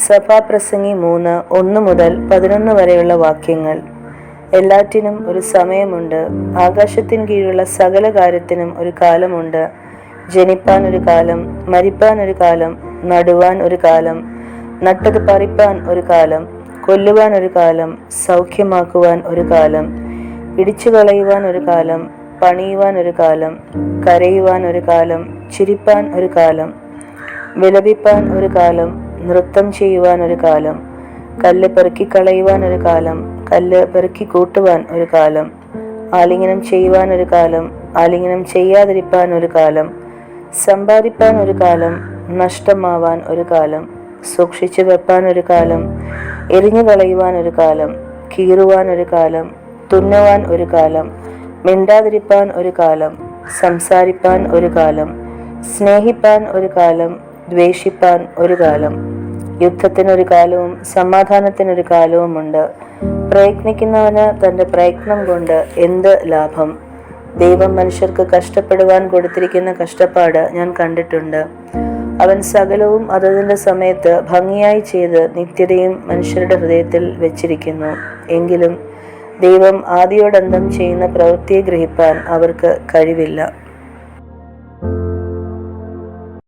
സഭാപ്രസംഗി 3, 1 മുതൽ 11 വരെയുള്ള വാക്യങ്ങൾ. എല്ലാറ്റിനും ഒരു സമയമുണ്ട്. ആകാശത്തിൻ കീഴുള്ള സകല കാര്യത്തിനും ഒരു കാലമുണ്ട്. ജനിപ്പാൻ ഒരു കാലം, മരിപ്പാൻ ഒരു കാലം, നടുവാൻ ഒരു കാലം, നട്ടത് പറിപ്പാൻ ഒരു കാലം, കൊല്ലുവാൻ ഒരു കാലം, സൗഖ്യമാക്കുവാൻ ഒരു കാലം, ഇടിച്ചു കളയുവാൻ ഒരു കാലം, പണിയുവാൻ ഒരു കാലം, കരയുവാൻ ഒരു കാലം, ചിരിപ്പാൻ ഒരു കാലം, വിലപിപ്പാൻ ഒരു കാലം, നൃത്തം ചെയ്യുവാൻ ഒരു കാലം, കല്ല് പെറുക്കിക്കളയുവാൻ ഒരു കാലം, കല്ല് പെറുക്കി കൂട്ടുവാൻ ഒരു കാലം, ആലിംഗനം ചെയ്യുവാൻ ഒരു കാലം, ആലിംഗനം ചെയ്യാതിരിപ്പാൻ ഒരു കാലം, സമ്പാദിപ്പാൻ ഒരു കാലം, നഷ്ടമാവാൻ ഒരു കാലം, സൂക്ഷിച്ചു വെപ്പാൻ ഒരു കാലം, എറിഞ്ഞു കളയുവാൻ ഒരു കാലം, കീറുവാൻ ഒരു കാലം, തുന്നുവാൻ ഒരു കാലം, മിണ്ടാതിരിപ്പാൻ ഒരു കാലം, സംസാരിപ്പാൻ ഒരു കാലം, സ്നേഹിപ്പാൻ ഒരു കാലം, ദ്വേഷിപ്പാൻ ഒരു കാലം. യുദ്ധത്തിനൊരു കാലവും സമാധാനത്തിനൊരു കാലവുമുണ്ട്. പ്രയത്നിക്കുന്നവന് തൻ്റെ പ്രയത്നം കൊണ്ട് എന്ത് ലാഭം? ദൈവം മനുഷ്യർക്ക് കഷ്ടപ്പെടുവാൻ കൊടുത്തിരിക്കുന്ന കഷ്ടപ്പാട് ഞാൻ കണ്ടിട്ടുണ്ട്. അവൻ സകലവും അതതിൻ്റെ സമയത്ത് ഭംഗിയായി ചെയ്ത് നിത്യതയും മനുഷ്യരുടെ ഹൃദയത്തിൽ വെച്ചിരിക്കുന്നു. എങ്കിലും ദൈവം ആദിയോടന്തം ചെയ്യുന്ന പ്രവൃത്തിയെ ഗ്രഹിപ്പാൻ അവർക്ക് കഴിവില്ല.